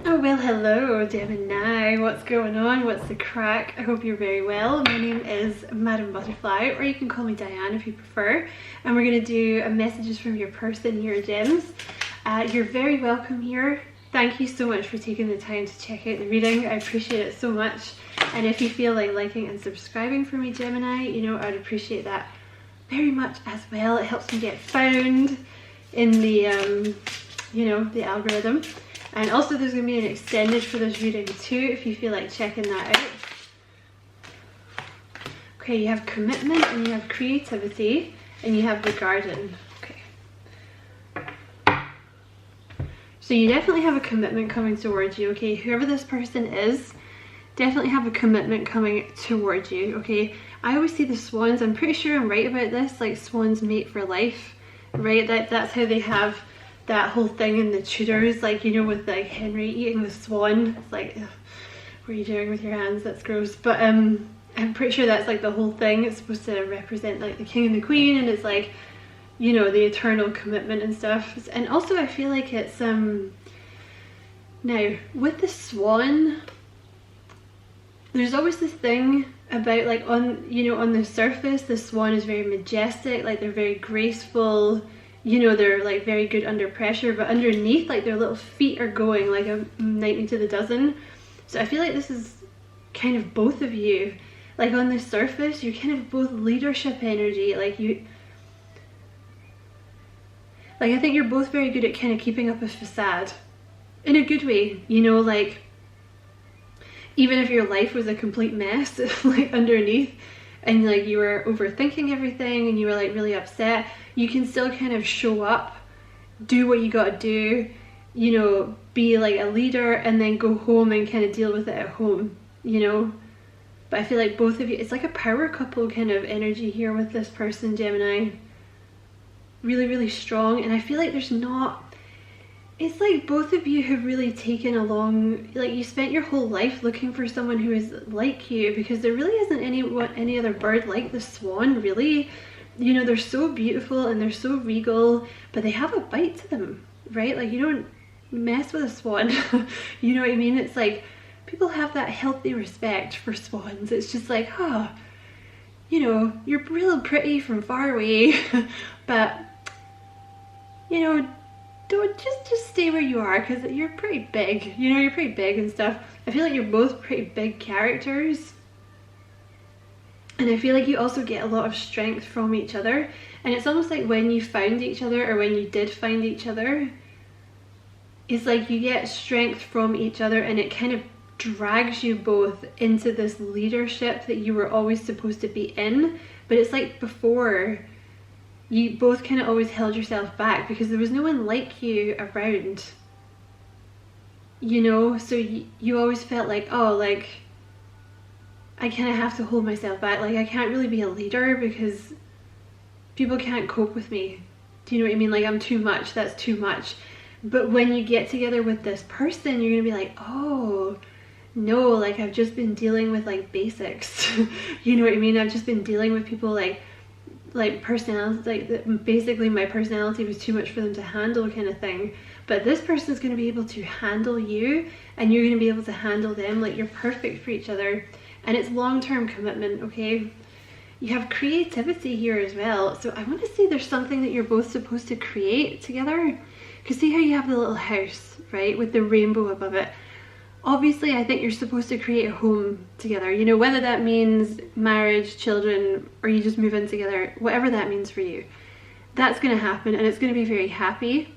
Oh well, hello Gemini, what's going on? What's the crack? I hope you're very well. My name is Madam Butterfly, or you can call me Diane if you prefer, and we're going to do a messages from your person here, Gems. You're very welcome here. Thank you so much for taking the time to check out the reading. I appreciate it so much, and if you feel like liking and subscribing for me, Gemini, you know, I'd appreciate that very much as well. It helps me get found in the you know, the algorithm. And also there's going to be an extended for this reading too, if you feel like checking that out. Okay, you have commitment and you have creativity and you have the garden. Okay. So you definitely have a commitment coming towards you, okay? Whoever this person is, definitely have a commitment coming towards you, okay? I always see the swans. I'm pretty sure I'm right about this, like swans mate for life, right? That's how they have that whole thing in the Tudors, like, you know, with like Henry eating the swan. It's like, ugh, what are you doing with your hands? That's gross. But I'm pretty sure that's like the whole thing. It's supposed to represent like the king and the queen, and it's like, you know, the eternal commitment and stuff. And also I feel like it's now with the swan, there's always this thing about like, on, you know, on the surface the swan is very majestic, like they're very graceful, you know, they're like very good under pressure, but underneath, like their little feet are going like a 90 to the dozen. So I feel like this is kind of both of you. Like on the surface, you're kind of both leadership energy. Like I think you're both very good at kind of keeping up a facade in a good way, you know, like even if your life was a complete mess, like underneath, and like you were overthinking everything and you were like really upset, you can still kind of show up, do what you gotta do, you know, be like a leader, and then go home and kind of deal with it at home, you know. But I feel like both of you, it's like a power couple kind of energy here with this person, Gemini. Really, really strong. And I feel like there's not, it's like both of you have really taken along, like you spent your whole life looking for someone who is like you, because there really isn't any other bird like the swan, really. You know, they're so beautiful and they're so regal, but they have a bite to them, right? Like you don't mess with a swan. You know what I mean? It's like people have that healthy respect for swans. It's just like, oh, you know, you're real pretty from far away, but you know, don't just stay where you are, because you're pretty big, you know, you're pretty big and stuff. I feel like you're both pretty big characters, and I feel like you also get a lot of strength from each other. And it's almost like when you found each other, or when you did find each other, it's like you get strength from each other, and it kind of drags you both into this leadership that you were always supposed to be in. But it's like before, you both kind of always held yourself back because there was no one like you around, you know. So you always felt like, oh, like I kind of have to hold myself back, like I can't really be a leader because people can't cope with me. Do you know what I mean? Like I'm too much, that's too much. But when you get together with this person, you're gonna be like, oh no, like I've just been dealing with like basics. You know what I mean? I've just been dealing with people like personality, like basically my personality was too much for them to handle, kind of thing. But this person's going to be able to handle you, and you're going to be able to handle them. Like you're perfect for each other, and it's long-term commitment, okay? You have creativity here as well. So I want to say there's something that you're both supposed to create together. Because see how you have the little house, right, with the rainbow above it? Obviously, I think you're supposed to create a home together, you know, whether that means marriage, children, or you just move in together, whatever that means for you. That's going to happen, and it's going to be very happy.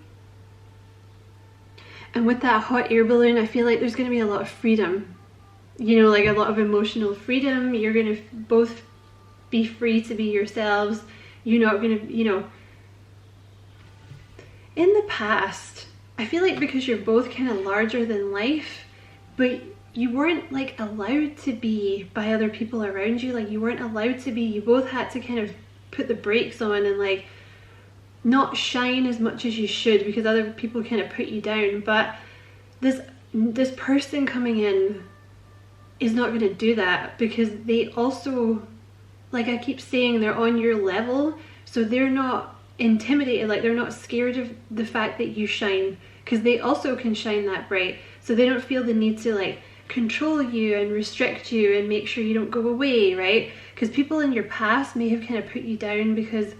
And with that hot air balloon, I feel like there's going to be a lot of freedom, you know, like a lot of emotional freedom. You're going to both be free to be yourselves. You're not going to, you know, in the past, I feel like because you're both kind of larger than life, but you weren't like allowed to be by other people around you. Like you weren't allowed to be, you both had to kind of put the brakes on and like not shine as much as you should, because other people kind of put you down. But this person coming in is not going to do that, because they also, like I keep saying, they're on your level, so they're not intimidated, like they're not scared of the fact that you shine, because they also can shine that bright. So they don't feel the need to like control you and restrict you and make sure you don't go away, right? Because people in your past may have kind of put you down because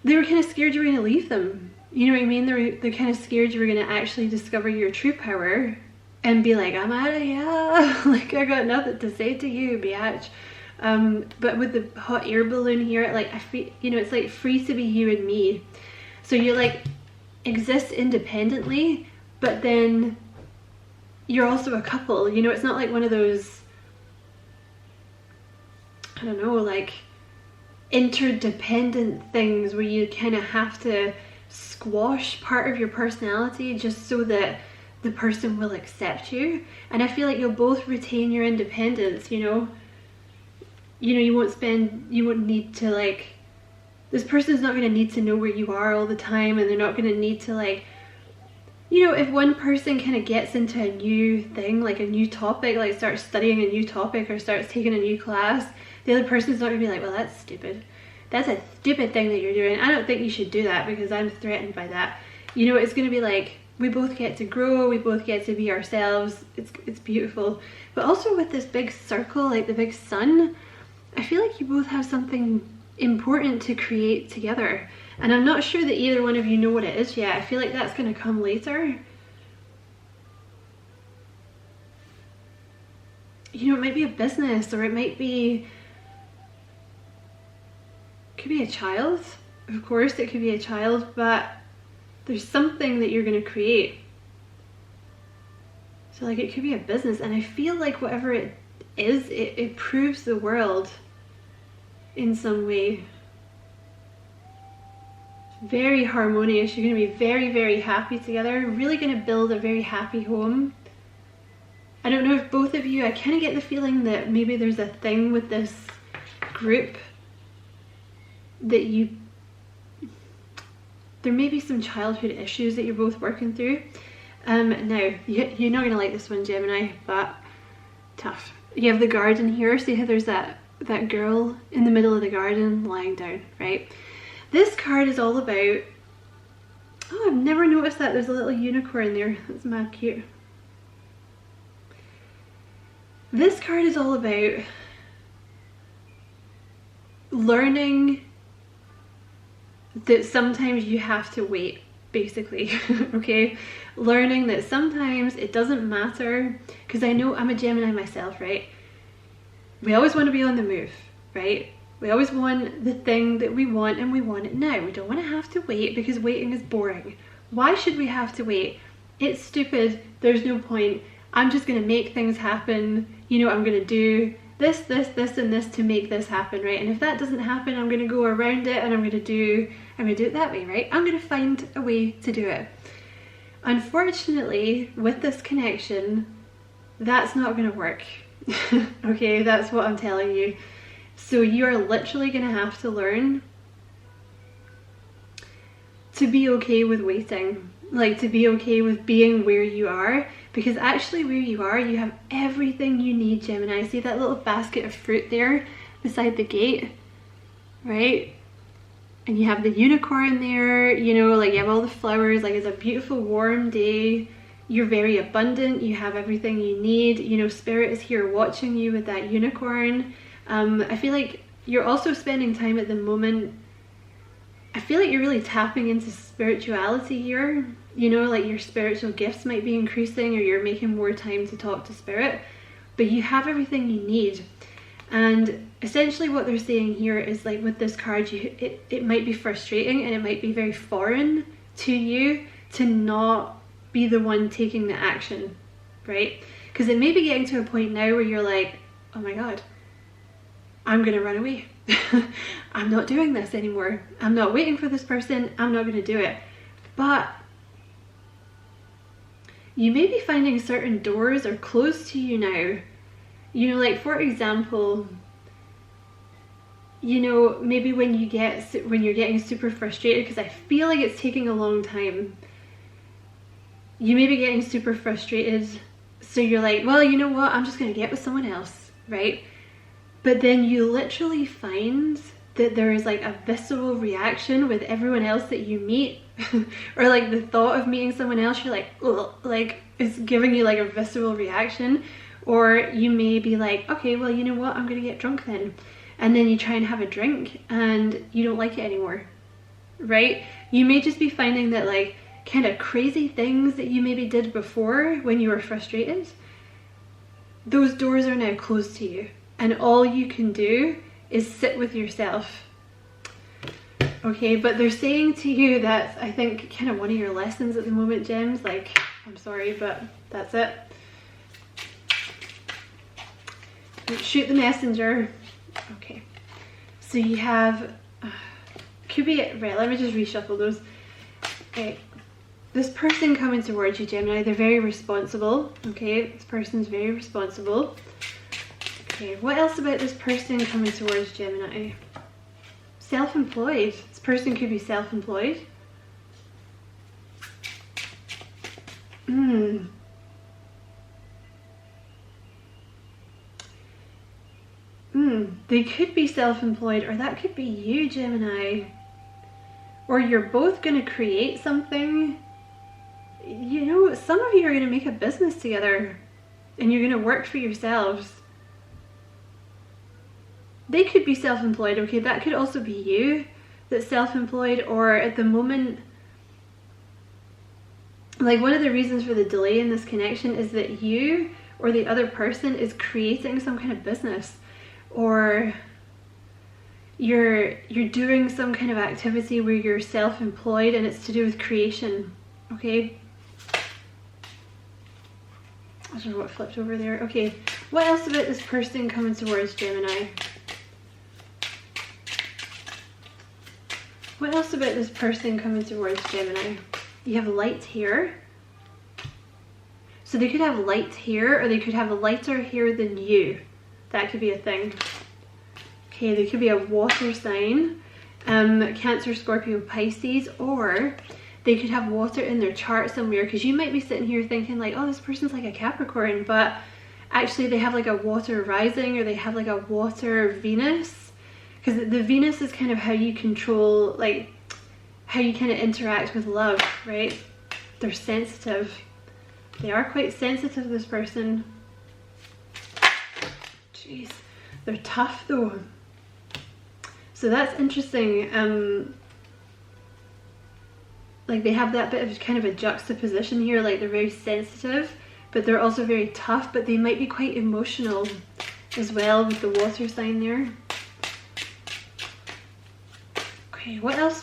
they were kind of scared you were going to leave them. You know what I mean? They're kind of scared you were going to actually discover your true power and be like, I'm out of here. Like, I got nothing to say to you, biatch. But with the hot air balloon here, like, I feel, you know, it's like free to be you and me. So you like exist independently, but then you're also a couple. You know, it's not like one of those, I don't know, like interdependent things where you kind of have to squash part of your personality just so that the person will accept you. And I feel like you'll both retain your independence, you know, you won't need to like, this person's not going to need to know where you are all the time, and they're not going to need to like, you know, if one person kind of gets into a new thing, like a new topic, like starts studying a new topic or starts taking a new class, the other person's not going to be like, well, that's stupid. That's a stupid thing that you're doing. I don't think you should do that because I'm threatened by that. You know, it's going to be like, we both get to grow, we both get to be ourselves. It's beautiful. But also with this big circle, like the big sun, I feel like you both have something important to create together. And I'm not sure that either one of you know what it is yet. I feel like that's going to come later. You know, it might be a business, or it might be, could be a child. Of course it could be a child, but there's something that you're going to create. So like it could be a business, and I feel like whatever it is, it improves the world in some way. Very harmonious. You're going to be very, very happy together. Really going to build a very happy home. I don't know if both of you, I kind of get the feeling that maybe there's a thing with this group that there may be some childhood issues that you're both working through. Now, you're not going to like this one, Gemini, but tough. You have the garden here. See how there's that girl in the middle of the garden lying down, right? This card is all about, oh, I've never noticed that there's a little unicorn there. That's mad cute. This card is all about learning that sometimes you have to wait, basically. Okay, learning that sometimes it doesn't matter, because I know I'm a Gemini myself, right? We always want to be on the move, right? We always want the thing that we want, and we want it now. We don't want to have to wait, because waiting is boring. Why should we have to wait? It's stupid. There's no point. I'm just going to make things happen. You know, I'm going to do this, and this to make this happen, right? And if that doesn't happen, I'm going to go around it, and I'm going to do it that way, right? I'm going to find a way to do it. Unfortunately, with this connection, that's not going to work. Okay, that's what I'm telling you. So you are literally going to have to learn to be okay with waiting, like to be okay with being where you are, because actually where you are, you have everything you need, Gemini. See that little basket of fruit there beside the gate, right? And you have the unicorn there, you know, like you have all the flowers, like it's a beautiful warm day. You're very abundant, you have everything you need, you know, Spirit is here watching you with that unicorn. I feel like you're also spending time at the moment, I feel like you're really tapping into spirituality here, you know, like your spiritual gifts might be increasing, or you're making more time to talk to Spirit, but you have everything you need. And essentially what they're saying here is, like with this card, it might be frustrating, and it might be very foreign to you to not be the one taking the action, right? Because it may be getting to a point now where you're like, oh my god, I'm gonna run away. I'm not doing this anymore. I'm not waiting for this person. I'm not gonna do it. But you may be finding certain doors are closed to you now. You know, like for example, you know, maybe when you're getting super frustrated, because I feel like it's taking a long time. You may be getting super frustrated, so you're like, well, you know what, I'm just gonna get with someone else, right? But then you literally find that there is like a visceral reaction with everyone else that you meet, or like the thought of meeting someone else, you're like, ugh, like it's giving you like a visceral reaction. Or you may be like, okay, well, you know what, I'm gonna get drunk then. And then you try and have a drink and you don't like it anymore, right? You may just be finding that like kind of crazy things that you maybe did before when you were frustrated, those doors are now closed to you, and all you can do is sit with yourself. Okay, but they're saying to you that, I think, kind of one of your lessons at the moment, Gems, like, I'm sorry, but that's it. Shoot the messenger. Okay, so you have, could be, right, let me just reshuffle those. Okay, this person coming towards you, Gemini, they're very responsible. Okay, this person's very responsible. Okay, what else about this person coming towards Gemini? Self-employed. This person could be self-employed. They could be self-employed, or that could be you, Gemini. Or you're both going to create something. You know, some of you are going to make a business together and you're going to work for yourselves. They could be self-employed, okay? That could also be you that's self-employed, or at the moment, like one of the reasons for the delay in this connection is that you or the other person is creating some kind of business, or you're doing some kind of activity where you're self-employed and it's to do with creation, okay? I don't know what flipped over there. Okay, what else about this person coming towards Gemini? What else about this person coming towards Gemini? You have light hair. So they could have light hair, or they could have lighter hair than you. That could be a thing. Okay, they could be a water sign, Cancer, Scorpio, Pisces, or they could have water in their chart somewhere, because you might be sitting here thinking like, oh, this person's like a Capricorn, but actually they have like a water rising, or they have like a water Venus, because the Venus is kind of how you control, like how you kind of interact with love, right? They're sensitive. They are quite sensitive, this person. Jeez, they're tough though. So that's interesting. Like they have that bit of kind of a juxtaposition here, like they're very sensitive, but they're also very tough, but they might be quite emotional as well with the water sign there. Okay, what else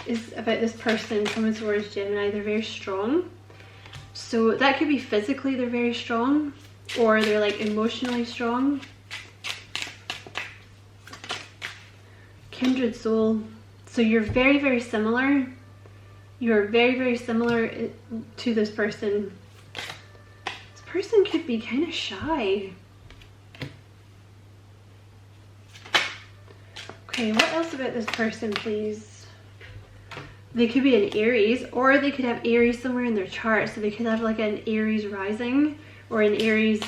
is about this person coming towards Gemini? They're very strong. So that could be physically they're very strong, or they're like emotionally strong. Kindred soul. So you're very, very similar. You're very, very similar to this person. This person could be kind of shy. Okay, what else about this person, please? They could be an Aries, or they could have Aries somewhere in their chart. So they could have like an Aries rising, or an Aries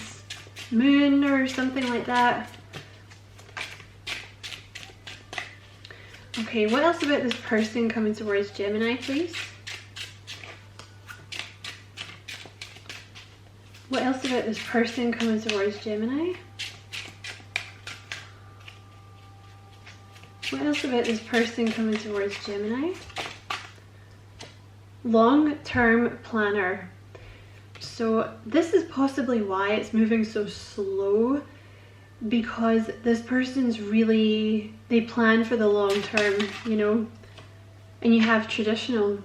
moon, or something like that. Okay, what else about this person coming towards Gemini, please? What else about this person coming towards Gemini? What else about this person coming towards Gemini? Long-term planner. So this is possibly why it's moving so slow, because this person's really, they plan for the long term, you know. And you have traditional,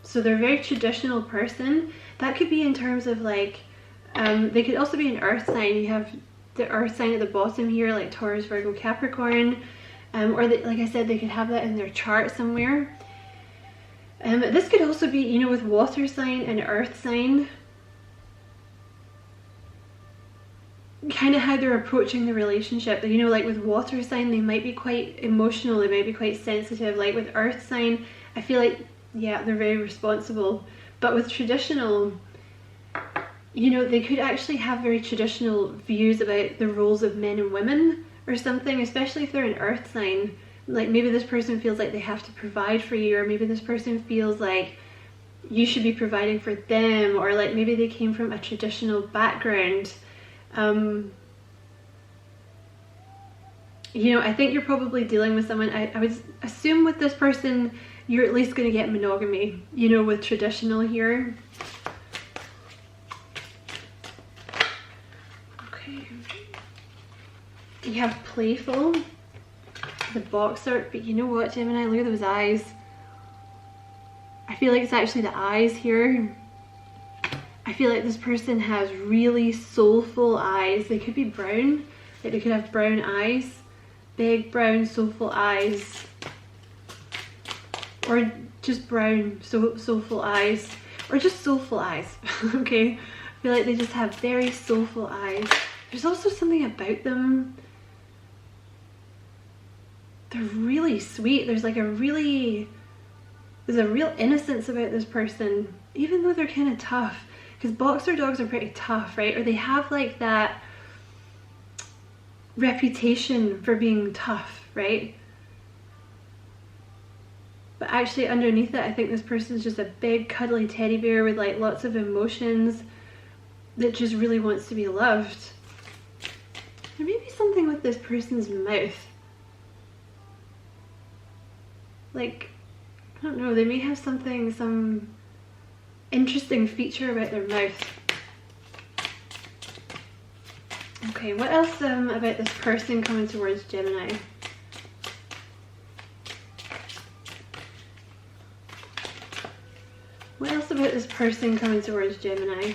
so they're a very traditional person. That could be in terms of like, they could also be an earth sign. You have the earth sign at the bottom here, like Taurus, Virgo, Capricorn, or they, like I said, they could have that in their chart somewhere. This could also be, you know, with water sign and earth sign, kind of how they're approaching the relationship. You know, like with water sign, they might be quite emotional, they might be quite sensitive. Like with earth sign, I feel like, yeah, they're very responsible. But with traditional, you know, they could actually have very traditional views about the roles of men and women or something, especially if they're an earth sign. Like maybe this person feels like they have to provide for you, or maybe this person feels like you should be providing for them, or like maybe they came from a traditional background. You know, I think you're probably dealing with someone, I would assume with this person, you're at least going to get monogamy, you know, with traditional here. Okay. You have playful, the boxer, but you know what, Gemini, look at those eyes. I feel like it's actually the eyes here. I feel like this person has really soulful eyes. They could be brown, like they could have brown eyes. Big brown soulful eyes, or just brown soulful eyes, or just soulful eyes. Okay, I feel like they just have very soulful eyes. There's also something about them, they're really sweet. There's like there's a real innocence about this person, even though they're kind of tough, because boxer dogs are pretty tough, right? Or they have like that reputation for being tough, right? But actually underneath it, I think this person's just a big cuddly teddy bear with like lots of emotions that just really wants to be loved. There may be something with this person's mouth. Like, I don't know, they may have something, some interesting feature about their mouth. Okay, what else about this person coming towards Gemini? What else about this person coming towards Gemini?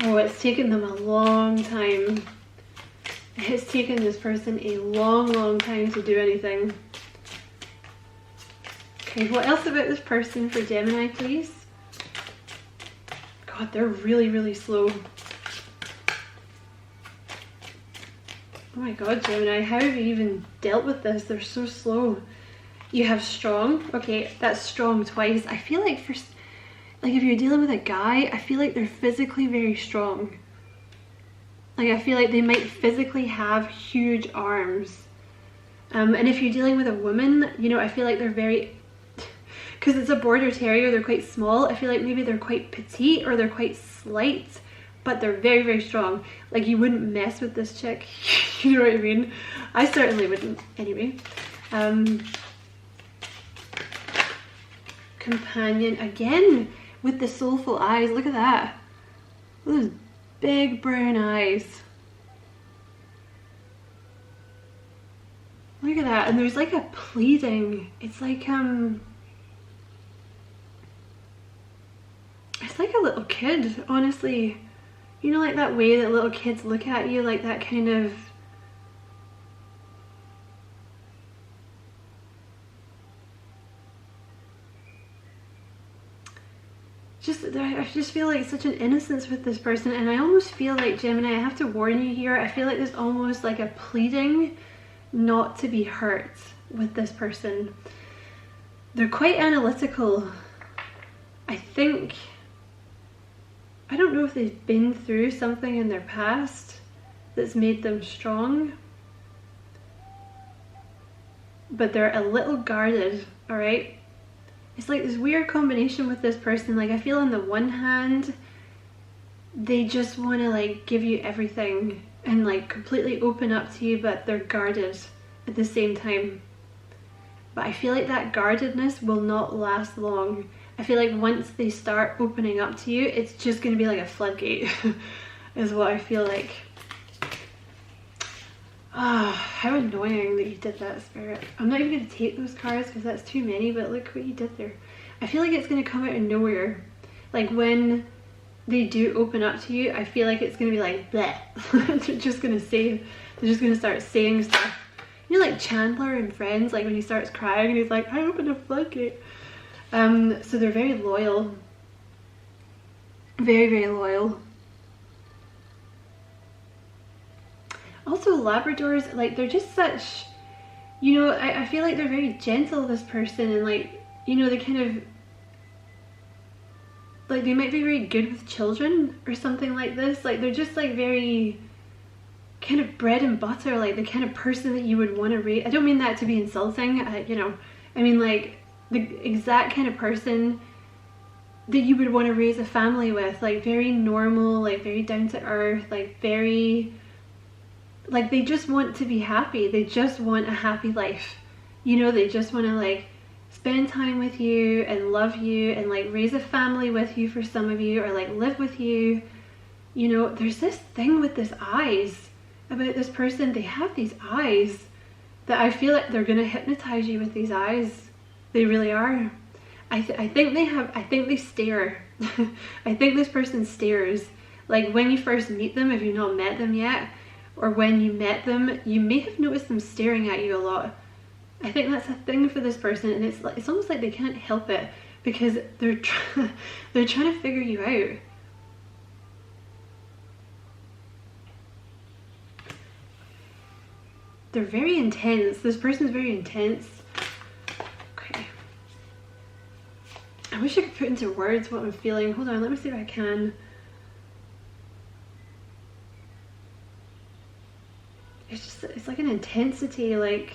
Oh, it's taken them a long time. It's taken this person a long time to do anything. Okay, what else about this person for Gemini, please? God, they're really slow. Oh my god, Gemini, how have you even dealt with this? They're so slow. You have strong. Okay, that's strong twice. I feel like if you're dealing with a guy, I feel like they're physically very strong. Like I feel like they might physically have huge arms. And if you're dealing with a woman, you know, I feel like they're very, because it's a border terrier, they're quite small. I feel like maybe they're quite petite or they're quite slight, but they're very strong. Like you wouldn't mess with this chick. You know what I mean? I certainly wouldn't. Anyway. Companion, again with the soulful eyes. Look at that. Those big brown eyes. Look at that. And there's like a pleading. It's like it's like a little kid, honestly. You know, like that way that little kids look at you, like that kind of, I just feel like such an innocence with this person. And I almost feel like, Gemini, I have to warn you here, I feel like there's almost like a pleading not to be hurt with this person. They're quite analytical. I think, I don't know if they've been through something in their past that's made them strong, but they're a little guarded, all right? It's like this weird combination with this person. Like I feel on the one hand, they just want to like give you everything and like completely open up to you, but they're guarded at the same time. But I feel like that guardedness will not last long. I feel like once they start opening up to you, it's just going to be like a floodgate, is what I feel like. Ah, how annoying that you did that, Spirit. I'm not even going to take those cards because that's too many, but look what you did there. I feel like it's going to come out of nowhere. Like when they do open up to you, I feel like it's going to be like, bleh. They're just going to start saying stuff. You know, like Chandler in Friends, like when he starts crying and he's like, I opened a floodgate. So they're very loyal. Very loyal. Also Labradors, like they're just such, you know, I feel like they're very gentle, this person, and like, you know, they kind of, like they might be very good with children or something like this. Like they're just like very kind of bread and butter, like the kind of person that you would want to raise. I don't mean that to be insulting, you know, I mean like the exact kind of person that you would want to raise a family with, like very normal, like very down to earth, like very, like they just want to be happy, they just want a happy life, you know, they just want to like spend time with you and love you and like raise a family with you for some of you, or like live with you. You know, there's this thing with this eyes about this person. They have these eyes that I feel like they're gonna hypnotize you with these eyes. They really are. I think they stare. I think this person stares. Like when you first meet them, if you've not met them yet, or when you met them, you may have noticed them staring at you a lot. I think that's a thing for this person, and it's almost like they can't help it because they're trying to figure you out. They're very intense. This person's very intense. Okay. I wish I could put into words what I'm feeling. Hold on, let me see if I can. It's like an intensity, like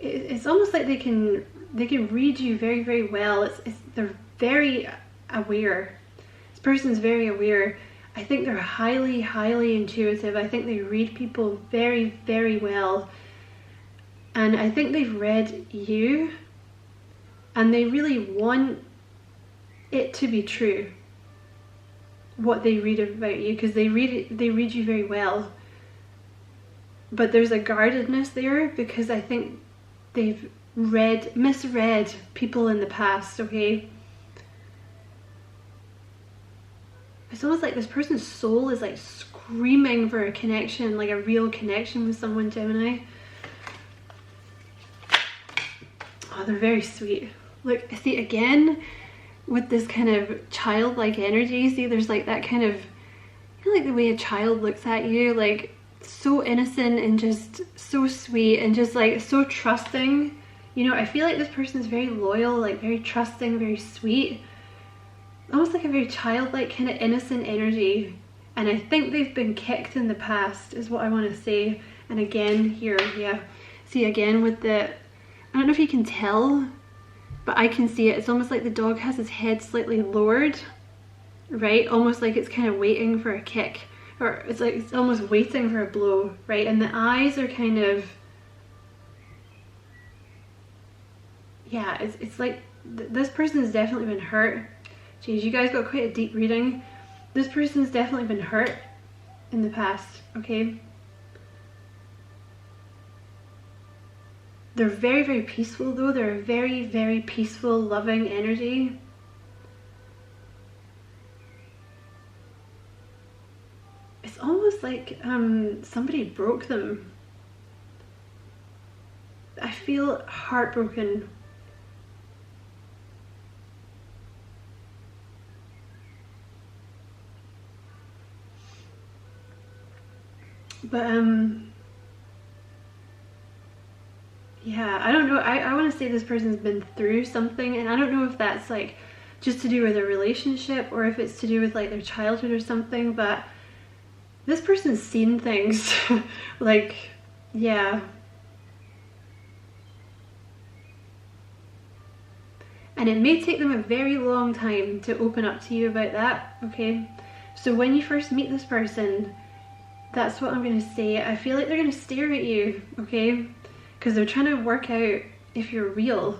it's almost like they can read you very, very well. They're very aware. This person's very aware. I think they're highly, highly intuitive. I think they read people very, very well. And I think they've read you, and they really want it to be true, what they read about you, because they read you very well. But there's a guardedness there because I think they've misread people in the past, okay? It's almost like this person's soul is like screaming for a connection, like a real connection with someone, Gemini. Oh, they're very sweet. Look, see, again, with this kind of childlike energy, see, there's like that kind of, you know, like the way a child looks at you, like so innocent and just so sweet and just like so trusting. You know, I feel like this person is very loyal, like very trusting, very sweet. Almost like a very childlike kind of innocent energy. And I think they've been kicked in the past is what I want to say. And again here, yeah. See, again with the, I don't know if you can tell, but I can see it. It's almost like the dog has his head slightly lowered, right? Almost like it's kind of waiting for a kick. Or it's like it's almost waiting for a blow, right? And the eyes are kind of, yeah, it's like this person has definitely been hurt. Jeez, you guys got quite a deep reading. This person's definitely been hurt in the past, okay? They're very, very peaceful though. They're a very, very peaceful, loving energy. It's almost like somebody broke them. I feel heartbroken. But yeah, I don't know. I want to say this person's been through something, and I don't know if that's like just to do with a relationship or if it's to do with like their childhood or something, but this person's seen things. Like, yeah. And it may take them a very long time to open up to you about that, okay? So when you first meet this person, that's what I'm going to say. I feel like they're going to stare at you, okay? Because they're trying to work out if you're real.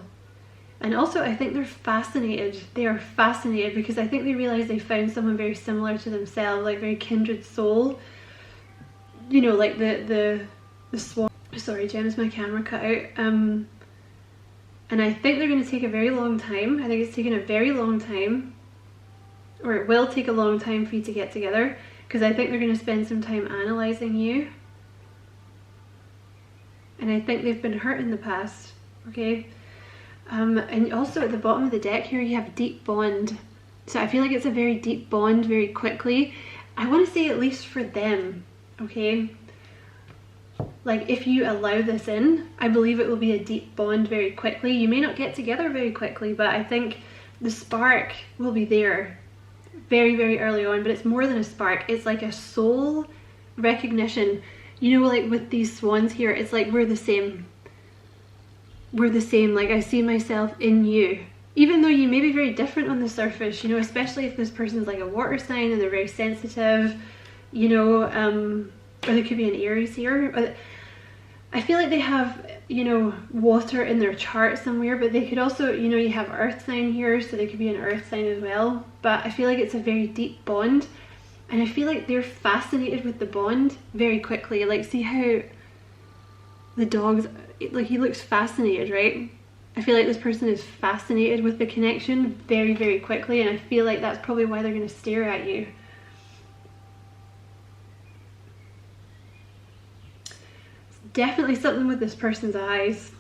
And also I think they're fascinated. They are fascinated because I think they realize they found someone very similar to themselves, like very kindred soul. You know, like the swan. Sorry, Jen, is my camera cut out? And I think they're going to take a very long time. I think it's taken a very long time, or it will take a long time for you to get together, because I think they're going to spend some time analysing you. And I think they've been hurt in the past, okay? And also at the bottom of the deck here, you have deep bond. So I feel like it's a very deep bond very quickly. I want to say at least for them, okay? Like if you allow this in, I believe it will be a deep bond very quickly. You may not get together very quickly, but I think the spark will be there very, very early on, but it's more than a spark. It's like a soul recognition. You know, like with these swans here, it's like we're the same. We're the same. Like, I see myself in you. Even though you may be very different on the surface, you know, especially if this person's like a water sign and they're very sensitive, you know, or there could be an Aries here. I feel like they have, you know, water in their chart somewhere, but they could also, you know, you have earth sign here, so they could be an earth sign as well. But I feel like it's a very deep bond, and I feel like they're fascinated with the bond very quickly. Like, see how the dog's, like, he looks fascinated, right? I feel like this person is fascinated with the connection very, very quickly, and I feel like that's probably why they're going to stare at you. Definitely something with this person's eyes.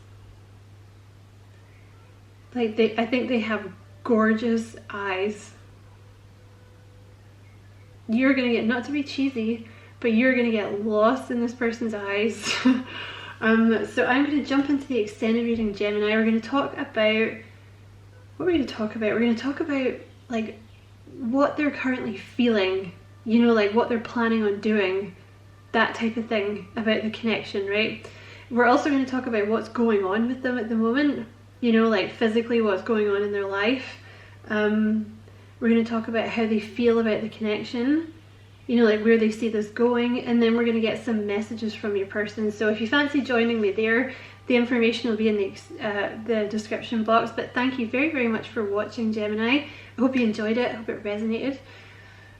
Like, I think they have gorgeous eyes. You're gonna get, not to be cheesy, but you're gonna get lost in this person's eyes. So I'm gonna jump into the extended reading, Gemini. We're gonna talk about, what are we gonna talk about? We're gonna talk about like what they're currently feeling, you know, like what they're planning on doing. That type of thing about the connection, right? We're also going to talk about what's going on with them at the moment, you know, like physically what's going on in their life. We're going to talk about how they feel about the connection, you know, like where they see this going, and then we're going to get some messages from your person. So if you fancy joining me there, the information will be in the description box. But thank you very, very much for watching, Gemini. I hope you enjoyed it. I hope it resonated.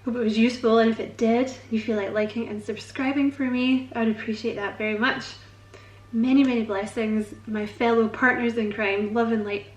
Hope it was useful, and if it did, you feel like liking and subscribing for me, I would appreciate that very much. Many, many blessings, my fellow partners in crime. Love and light